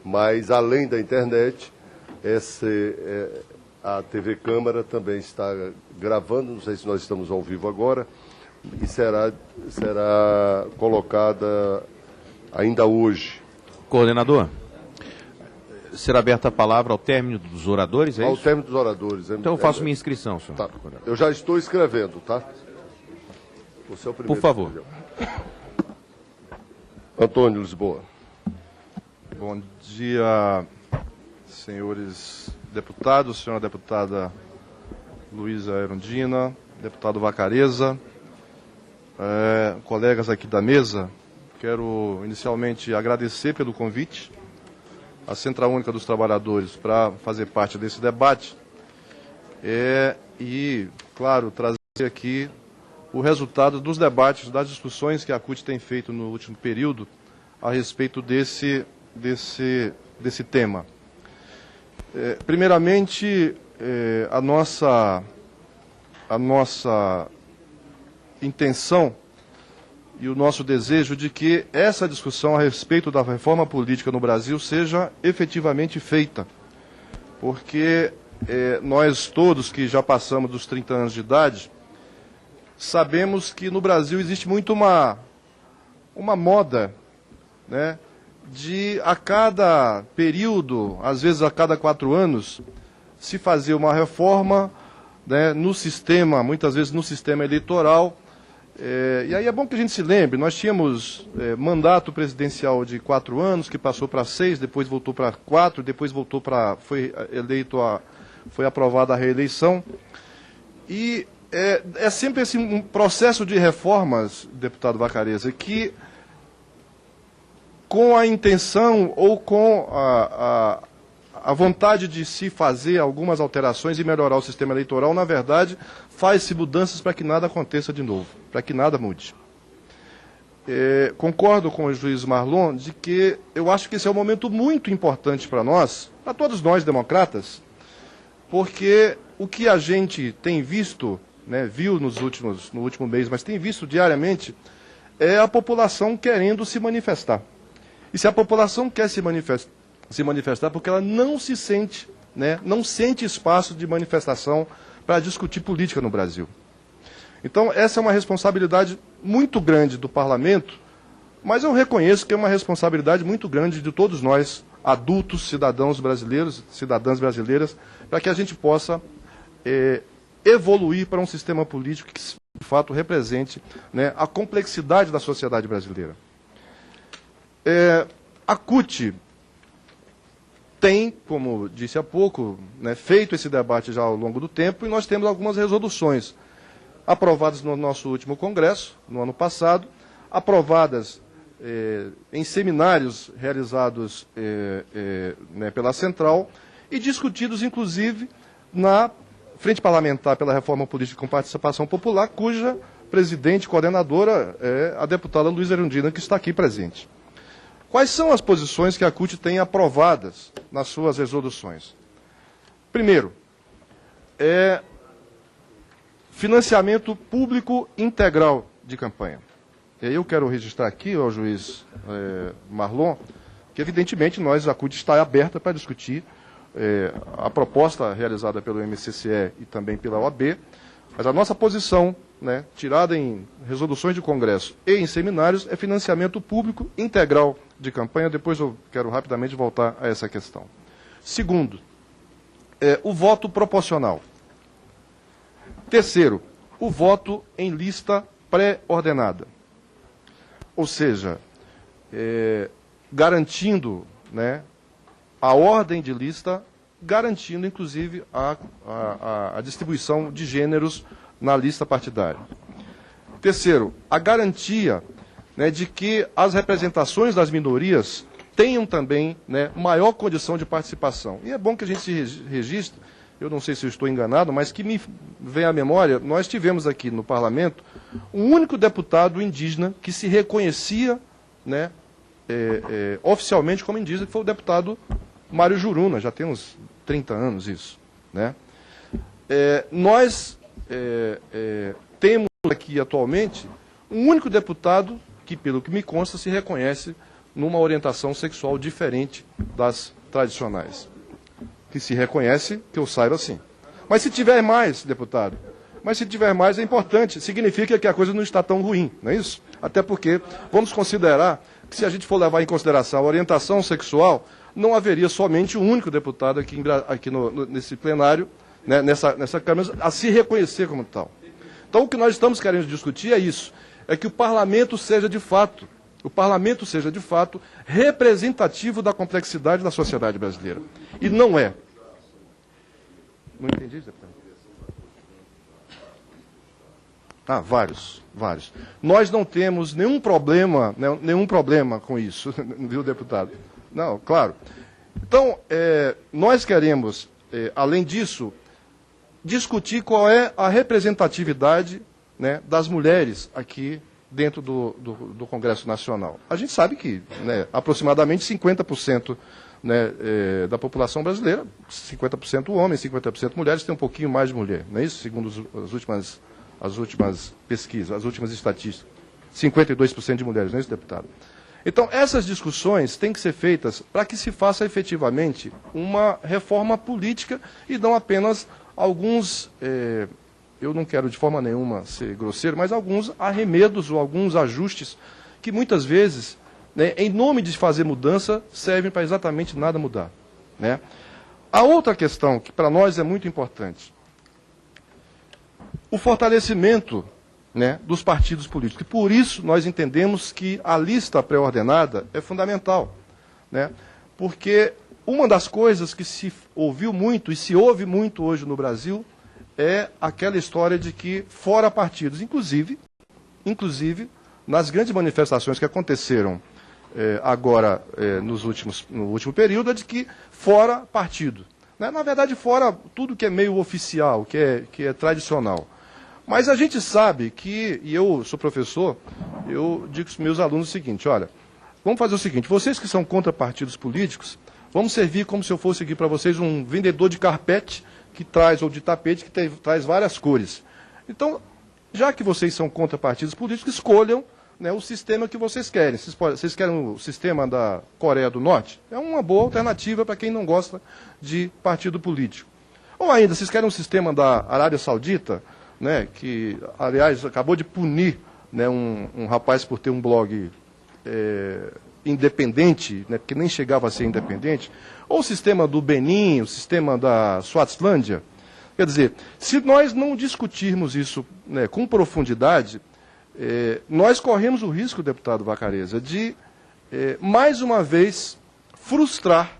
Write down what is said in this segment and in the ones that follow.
Mas, além da internet, a TV Câmara também está gravando, não sei se nós estamos ao vivo agora, e será colocada ainda hoje. Coordenador, será aberta a palavra ao término dos oradores, é isso? Ao término dos oradores. Então eu faço minha inscrição, senhor. Tá. Eu já estou escrevendo, tá? Você é o primeiro. Por favor. Antônio Lisboa. Bom dia, senhores deputados, senhora deputada Luísa Erundina, deputado Vacareza, colegas aqui da mesa. Quero inicialmente agradecer pelo convite à Central Única dos Trabalhadores para fazer parte desse debate e, claro, trazer aqui o resultado dos debates, das discussões que a CUT tem feito no último período a respeito desse tema. Primeiramente, a nossa intenção e o nosso desejo de que essa discussão a respeito da reforma política no Brasil seja efetivamente feita, porque nós todos que já passamos dos 30 anos de idade, sabemos que no Brasil existe muito uma moda, né, de a cada período, às vezes a cada 4 anos, se fazer uma reforma, né, no sistema, muitas vezes no sistema eleitoral. E aí é bom que a gente se lembre, nós tínhamos mandato presidencial de 4 anos, que passou para 6, depois voltou para 4, depois voltou para, foi aprovada a reeleição. E é sempre esse um processo de reformas, deputado Vacareza, que com a intenção ou com a vontade de se fazer algumas alterações e melhorar o sistema eleitoral, na verdade, faz-se mudanças para que nada aconteça de novo, para que nada mude. Concordo com o juiz Marlon de que eu acho que esse é um momento muito importante para nós, para todos nós democratas, porque o que a gente tem visto, né, viu no último mês, mas tem visto diariamente, é a população querendo se manifestar. E se a população quer se manifestar porque ela não se sente, né, não sente espaço de manifestação para discutir política no Brasil. Então, essa é uma responsabilidade muito grande do parlamento, mas eu reconheço que é uma responsabilidade muito grande de todos nós, adultos, cidadãos brasileiros, cidadãs brasileiras, para que a gente possa evoluir para um sistema político que, de fato, represente, né, a complexidade da sociedade brasileira. A CUT tem, como disse há pouco, né, feito esse debate já ao longo do tempo, e nós temos algumas resoluções aprovadas no nosso último congresso, no ano passado, aprovadas em seminários realizados né, pela Central e discutidos, inclusive, na Frente Parlamentar pela Reforma Política com Participação Popular, cuja presidente e coordenadora é a deputada Luísa Erundina, que está aqui presente. Quais são as posições que a CUT tem aprovadas nas suas resoluções? Primeiro, financiamento público integral de campanha. E aí eu quero registrar aqui ao juiz Marlon que, evidentemente, a CUT está aberta para discutir a proposta realizada pelo MCCE e também pela OAB, mas a nossa posição, né, tirada em resoluções de Congresso e em seminários, é financiamento público integral de campanha. Depois eu quero rapidamente voltar a essa questão. Segundo, o voto proporcional. Terceiro, o voto em lista pré-ordenada. Ou seja, garantindo, né, a ordem de lista, garantindo, inclusive, a distribuição de gêneros na lista partidária. Terceiro, a garantia, né, de que as representações das minorias tenham também, né, maior condição de participação. E é bom que a gente se registre, eu não sei se eu estou enganado, mas que me vem à memória, nós tivemos aqui no parlamento um único deputado indígena que se reconhecia, né, oficialmente como indígena, que foi o deputado Mário Juruna, já tem uns 30 anos isso, né? Nós temos aqui atualmente um único deputado que, pelo que me consta, se reconhece numa orientação sexual diferente das tradicionais. Que se reconhece, que eu saiba, sim. Mas se tiver mais, deputado, é importante, significa que a coisa não está tão ruim, não é isso? Até porque vamos considerar que, se a gente for levar em consideração a orientação sexual, não haveria somente um único deputado aqui nesse plenário, né, nessa Câmara, a se reconhecer como tal. Então, o que nós estamos querendo discutir é isso, é que o parlamento seja de fato representativo da complexidade da sociedade brasileira. E não é. Não entendi, deputado. Vários. Nós não temos nenhum problema com isso, viu, deputado? Não, claro. Então, nós queremos, além disso, discutir qual é a representatividade, né, das mulheres aqui dentro do Congresso Nacional. A gente sabe que, né, aproximadamente 50%, né, da população brasileira, 50% homens, 50% mulheres, tem um pouquinho mais de mulher, não é isso? Segundo as últimas pesquisas, as últimas estatísticas. 52% de mulheres, não é isso, deputado? Então, essas discussões têm que ser feitas para que se faça efetivamente uma reforma política e não apenas alguns, eu não quero de forma nenhuma ser grosseiro, mas alguns arremedos ou alguns ajustes que muitas vezes, né, em nome de fazer mudança, servem para exatamente nada mudar, né? A outra questão que para nós é muito importante, o fortalecimento, né, dos partidos políticos. E por isso nós entendemos que a lista pré-ordenada é fundamental, né? Porque uma das coisas que se ouviu muito e se ouve muito hoje no Brasil é aquela história de que fora partidos, inclusive nas grandes manifestações que aconteceram agora no último período, é de que fora partido, né? Na verdade, fora tudo que é meio oficial, que é tradicional. Mas a gente sabe que, e eu sou professor, eu digo para os meus alunos o seguinte, olha, vamos fazer o seguinte, vocês que são contra partidos políticos, vamos servir como se eu fosse aqui para vocês um vendedor de carpete que traz, ou de tapete, que traz várias cores. Então, já que vocês são contra partidos políticos, escolham, né, o sistema que vocês querem. Vocês querem o sistema da Coreia do Norte? É uma boa alternativa para quem não gosta de partido político. Ou ainda, vocês querem um sistema da Arábia Saudita, né, que, aliás, acabou de punir, né, um rapaz por ter um blog independente, né, que nem chegava a ser independente, ou o sistema do Benin, o sistema da Suazilândia. Quer dizer, se nós não discutirmos isso, né, com profundidade, nós corremos o risco, deputado Vacareza, de, mais uma vez, frustrar,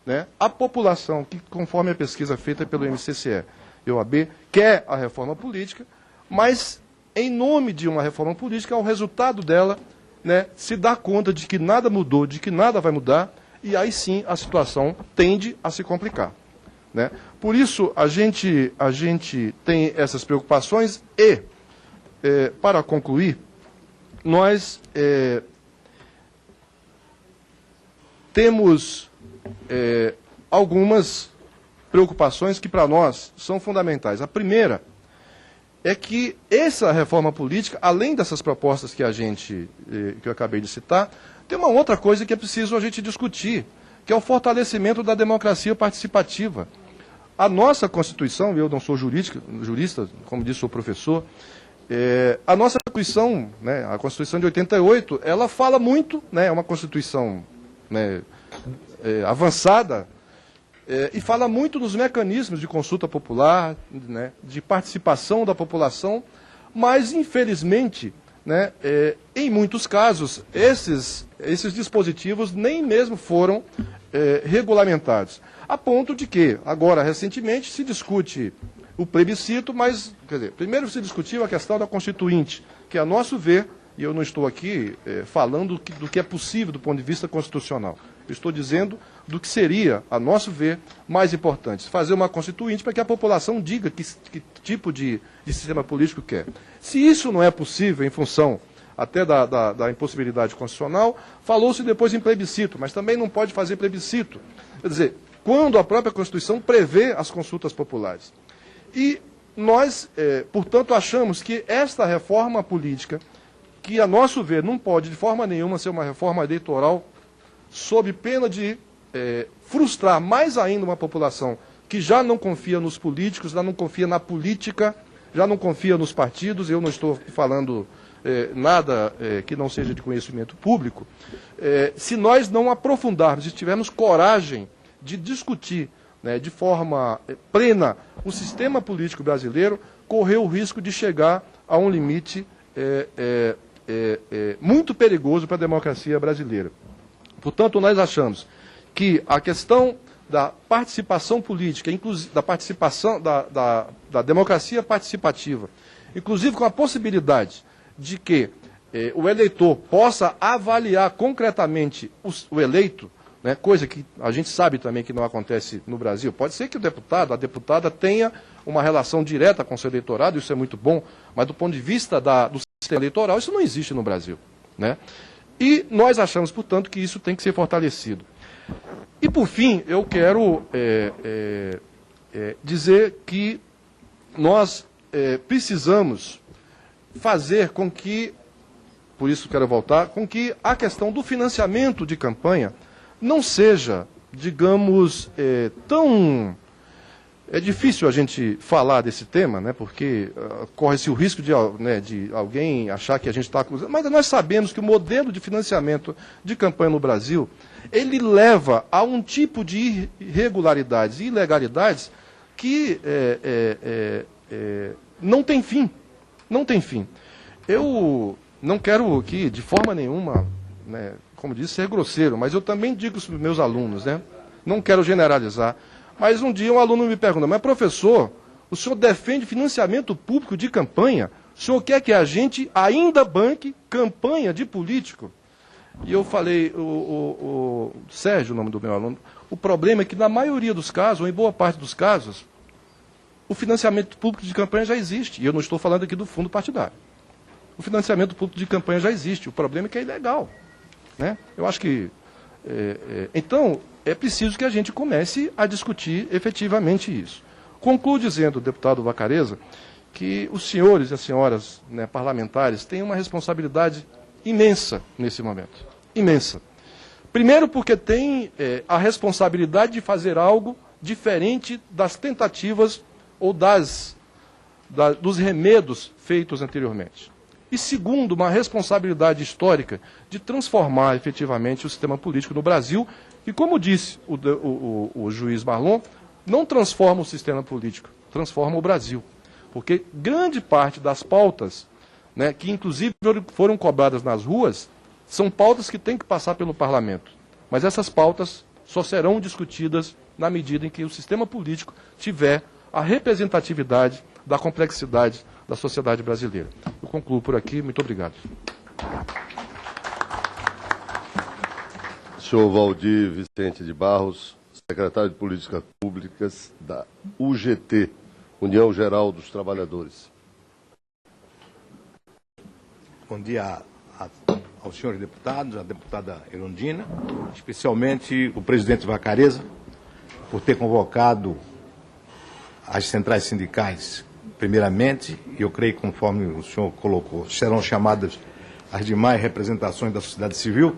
né, a população, que, conforme a pesquisa feita pelo MCCE e OAB, quer a reforma política, mas, em nome de uma reforma política, o resultado dela, né, se dá conta de que nada mudou, de que nada vai mudar, e aí sim a situação tende a se complicar, né? Por isso, a gente tem essas preocupações e, para concluir, nós temos algumas preocupações que para nós são fundamentais. A primeira é que essa reforma política, além dessas propostas que eu acabei de citar, tem uma outra coisa que é preciso a gente discutir, que é o fortalecimento da democracia participativa. A nossa Constituição, eu não sou jurista, como disse, sou professor, a nossa Constituição, né, a Constituição de 88, ela fala muito, né, é uma Constituição, né, avançada, e fala muito nos mecanismos de consulta popular, né, de participação da população, mas, infelizmente, né, em muitos casos, esses dispositivos nem mesmo foram regulamentados. A ponto de que, agora, recentemente, se discute o plebiscito, mas, quer dizer, primeiro se discutiu a questão da Constituinte, que, a nosso ver, e eu não estou aqui falando do que é possível do ponto de vista constitucional, eu estou dizendo do que seria, a nosso ver, mais importante, fazer uma Constituinte para que a população diga que tipo de sistema político quer. Se isso não é possível, em função até da impossibilidade constitucional, falou-se depois em plebiscito, mas também não pode fazer plebiscito. Quer dizer, quando a própria Constituição prevê as consultas populares. E nós, portanto, achamos que esta reforma política, que, a nosso ver, não pode de forma nenhuma ser uma reforma eleitoral sob pena de frustrar mais ainda uma população que já não confia nos políticos, já não confia na política, já não confia nos partidos. Eu não estou falando nada que não seja de conhecimento público. Se nós não aprofundarmos, se tivermos coragem de discutir, né, de forma plena o sistema político brasileiro, correu o risco de chegar a um limite muito perigoso para a democracia brasileira. Portanto, nós achamos que a questão da participação política, da participação da democracia participativa, inclusive com a possibilidade de que o eleitor possa avaliar concretamente o eleito, né, coisa que a gente sabe também que não acontece no Brasil. Pode ser que o deputado, a deputada tenha uma relação direta com o seu eleitorado, isso é muito bom, mas do ponto de vista do sistema eleitoral, isso não existe no Brasil, né? E nós achamos, portanto, que isso tem que ser fortalecido. E, por fim, eu quero dizer que nós precisamos fazer com que, por isso quero voltar, com que a questão do financiamento de campanha não seja, digamos, tão... É difícil a gente falar desse tema, né, porque corre-se o risco de alguém achar que a gente está acusando. Mas nós sabemos que o modelo de financiamento de campanha no Brasil, ele leva a um tipo de irregularidades e ilegalidades que não tem fim. Não tem fim. Eu não quero aqui, de forma nenhuma, né, como disse, ser grosseiro, mas eu também digo para os meus alunos, né, não quero generalizar. Mas um dia um aluno me pergunta, mas professor, o senhor defende financiamento público de campanha? O senhor quer que a gente ainda banque campanha de político? E eu falei, o Sérgio, o nome do meu aluno, o problema é que na maioria dos casos, ou em boa parte dos casos, o financiamento público de campanha já existe. E eu não estou falando aqui do fundo partidário. O financiamento público de campanha já existe. O problema é que é ilegal, né? Eu acho que... Então, é preciso que a gente comece a discutir efetivamente isso. Concluo dizendo, deputado Vacarezza, que os senhores e as senhoras, né, parlamentares têm uma responsabilidade imensa nesse momento. Imensa. Primeiro porque tem a responsabilidade de fazer algo diferente das tentativas ou dos remedos feitos anteriormente. E segundo, uma responsabilidade histórica de transformar efetivamente o sistema político no Brasil, e como disse o juiz Marlon, não transforma o sistema político, transforma o Brasil. Porque grande parte das pautas, né, que inclusive foram cobradas nas ruas, são pautas que têm que passar pelo parlamento. Mas essas pautas só serão discutidas na medida em que o sistema político tiver a representatividade da complexidade da sociedade brasileira. Eu concluo por aqui. Muito obrigado. Senhor Valdir Vicente de Barros, secretário de Políticas Públicas da UGT, União Geral dos Trabalhadores. Bom dia aos senhores deputados, à deputada Erundina, especialmente o presidente Vacarezza, por ter convocado as centrais sindicais, primeiramente, e eu creio que, conforme o senhor colocou, serão chamadas as demais representações da sociedade civil,